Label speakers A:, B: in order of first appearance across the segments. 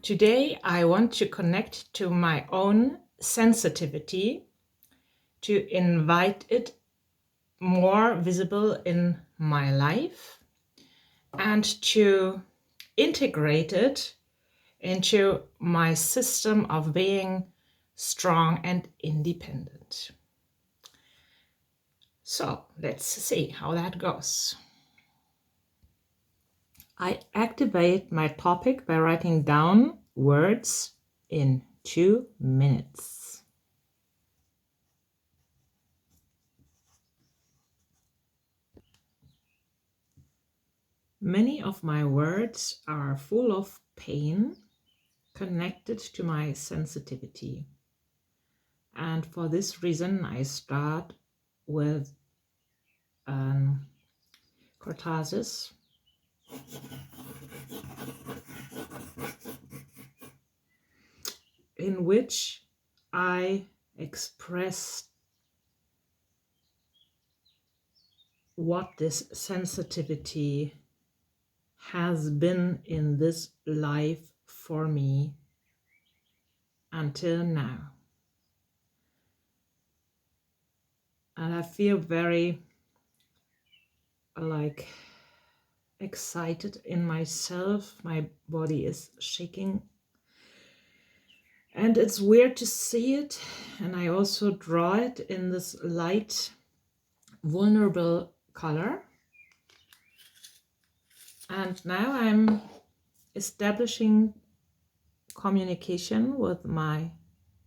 A: Today I want to connect to my own sensitivity, to invite it more visible in my life and to integrate it into my system of being strong and independent. So let's see how that goes. I activate my topic by writing down words in 2 minutes. Many of my words are full of pain connected to my sensitivity. And for this reason, I start with catharsis. In which I express what this sensitivity has been in this life for me until now. And I feel very excited in myself. My body is shaking. And it's weird to see it. And I also draw it in this light, vulnerable color. And now I'm establishing communication with my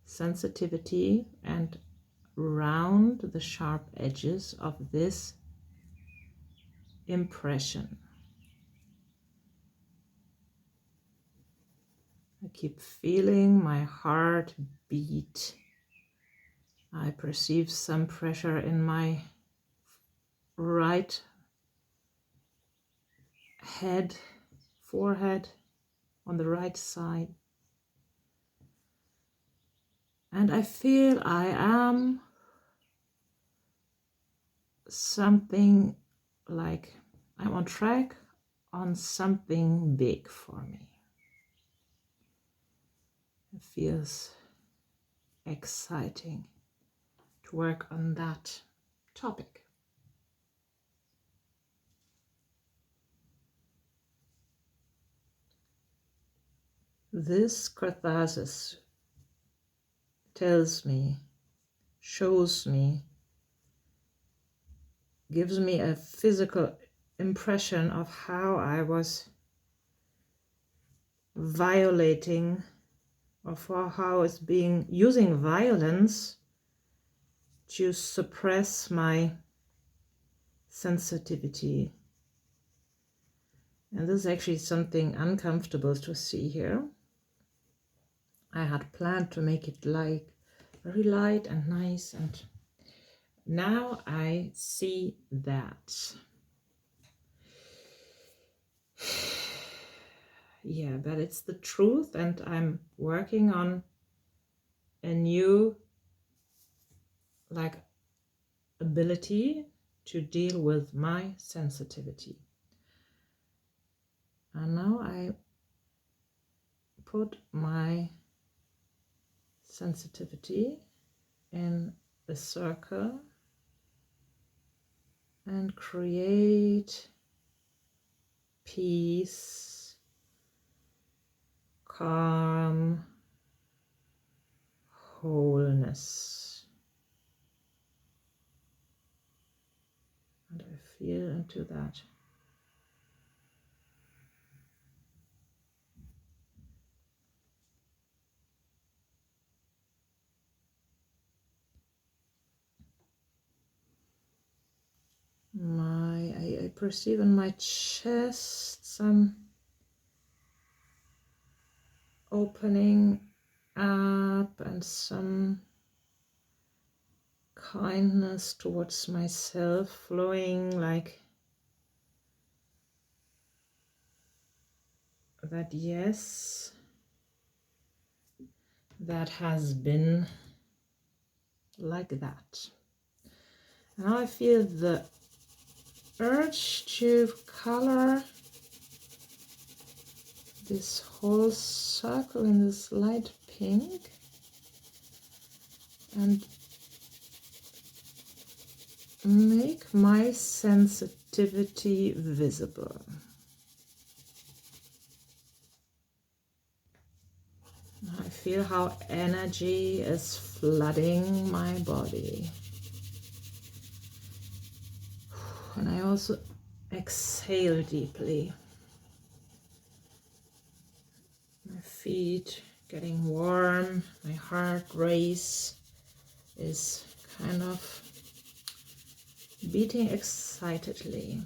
A: sensitivity and round the sharp edges of this impression. I keep feeling my heart beat. I perceive some pressure in my right forehead on the right side. And I feel I am something like I'm on track on something big for me. It feels exciting to work on that topic. This catharsis tells me, shows me, gives me a physical impression of how I was violating, or for how it's being using violence to suppress my sensitivity. And this is actually something uncomfortable to see here. I had planned to make it like very light and nice, and now I see that. Yeah, but it's the truth, and I'm working on a new ability to deal with my sensitivity. And now I put my sensitivity in a circle and create peace, calm, wholeness. And I feel into that. I perceive in my chest some opening up and some kindness towards myself flowing, like that. Yes, that has been like that. Now I feel the urge to color this whole circle in this light pink and make my sensitivity visible. I feel how energy is flooding my body. And I also exhale deeply. My feet getting warm, my heart race is kind of beating excitedly.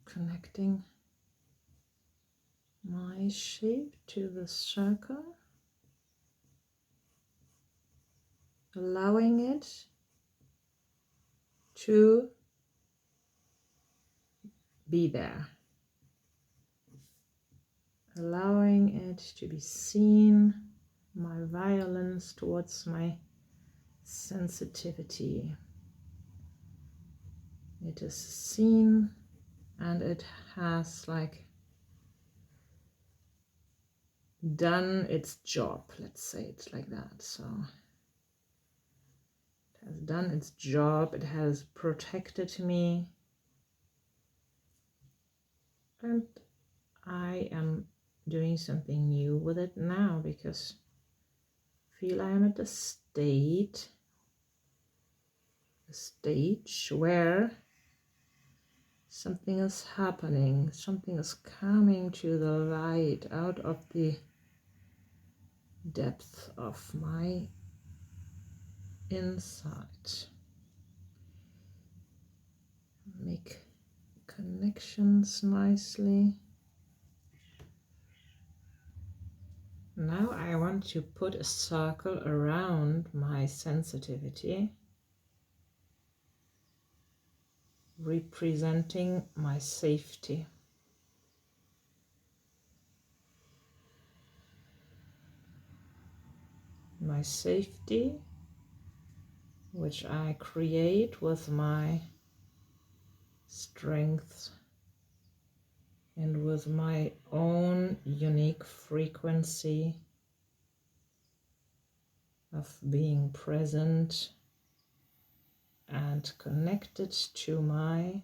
A: Connecting my shape to the circle, allowing it to be there, allowing it to be seen, my violence towards my sensitivity. It is seen and it has like done its job, let's say it like that. So it has done its job, it has protected me, and I am doing something new with it now, because I feel I am at a stage where something is happening, something is coming to the light out of the depth of my inside. Make connections nicely. Now I want to put a circle around my sensitivity, representing my safety. My safety, which I create with my strength and with my own unique frequency of being present and connected to my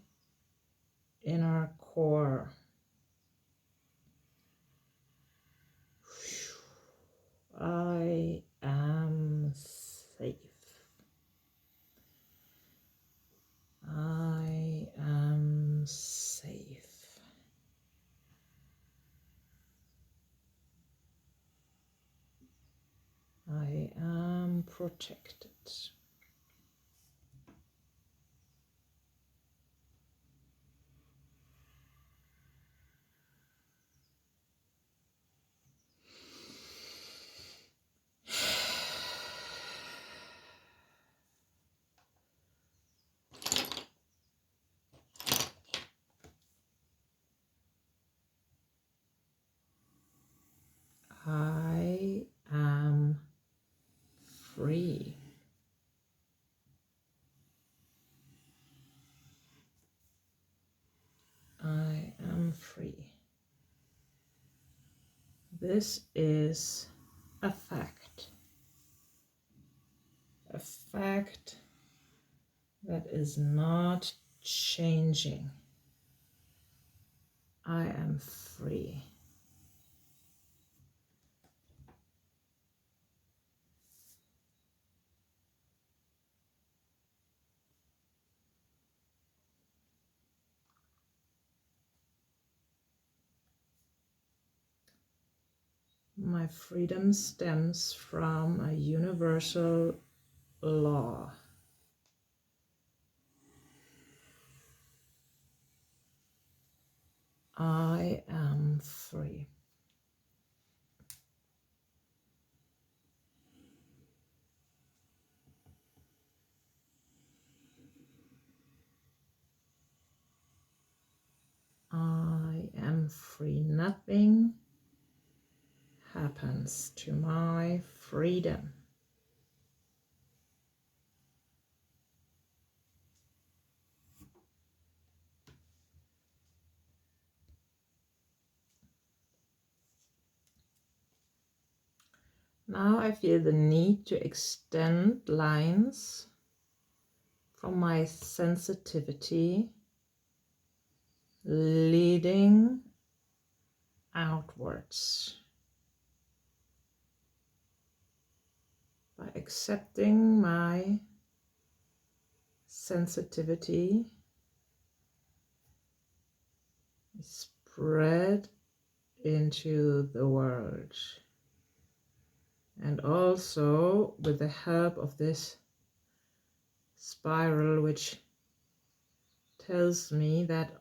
A: inner core. I am safe. I am safe. I am protected. I am free. I am free. This is a fact that is not changing. I am free. My freedom stems from a universal law. I am free. I am free. Nothing happens to my freedom. Now I feel the need to extend lines from my sensitivity leading outwards by accepting my sensitivity spread into the world. And also with the help of this spiral, which tells me that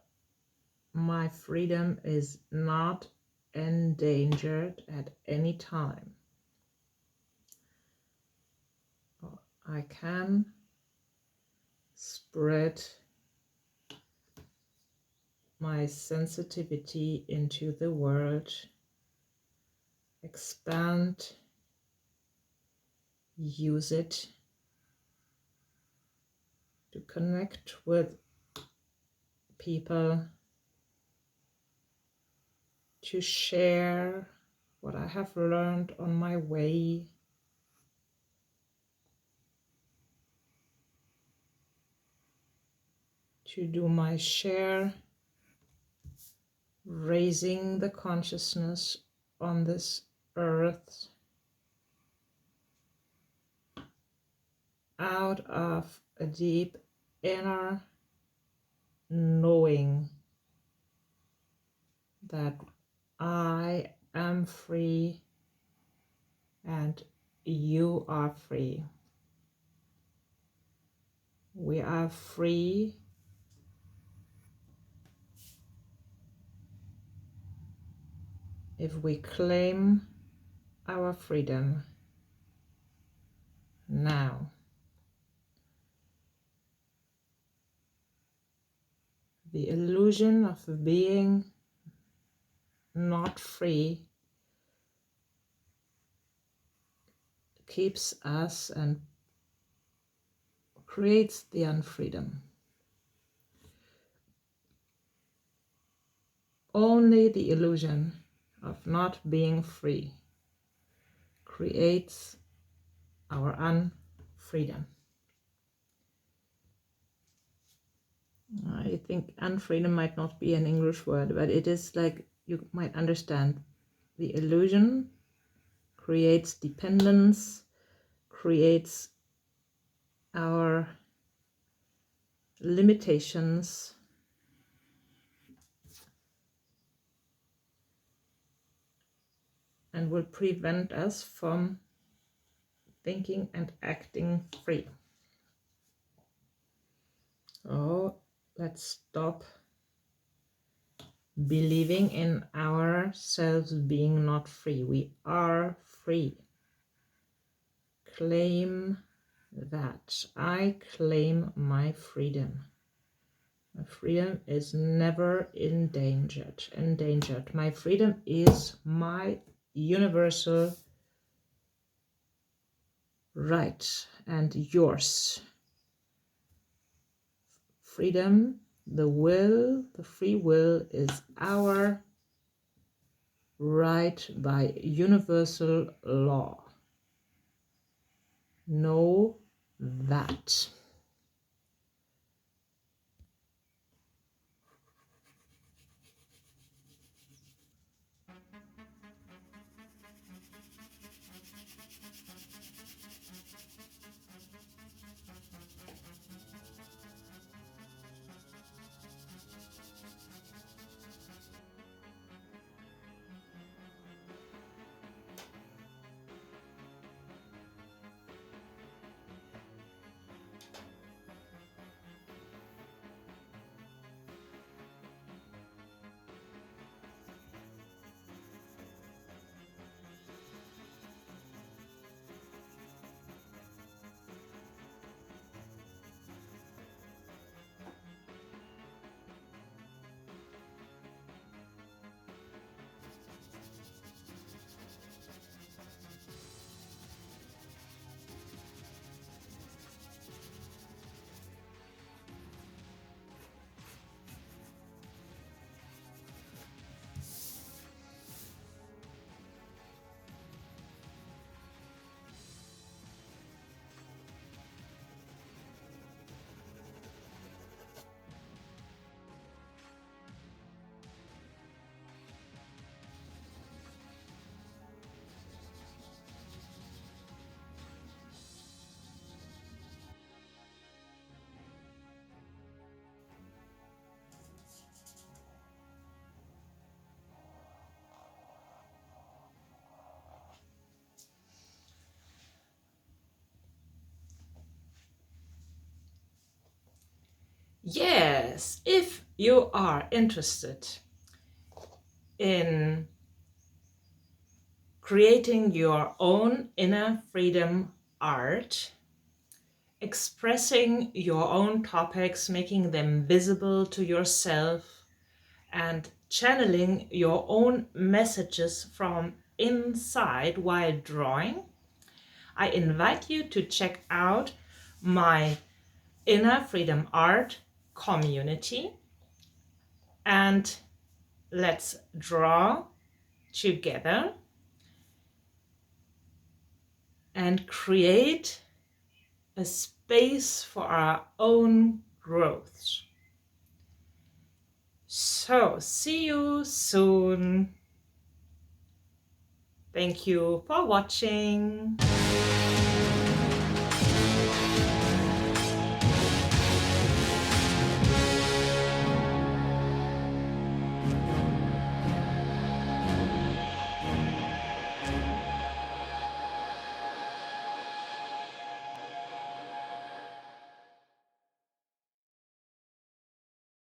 A: my freedom is not endangered at any time. I can spread my sensitivity into the world, expand, use it to connect with people, to share what I have learned on my way, to do my share, raising the consciousness on this earth out of a deep inner knowing that I am free and you are free. We are free if we claim our freedom now. The illusion of being not free keeps us and creates the unfreedom. Only the illusion of not being free creates our unfreedom. I think unfreedom might not be an English word, but it is like you might understand. The illusion creates dependence, creates our limitations, and will prevent us from thinking and acting free. Oh, let's stop believing in ourselves being not free. We are free. Claim that. I claim my freedom. My freedom is never endangered. My freedom is my universal right and yours. Freedom, the will, the free will is our right by universal law. Know that. Yes, if you are interested in creating your own inner freedom art, expressing your own topics, making them visible to yourself, and channeling your own messages from inside while drawing, I invite you to check out my Inner Freedom Art community, and let's draw together and create a space for our own growth. So, see you soon. Thank you for watching.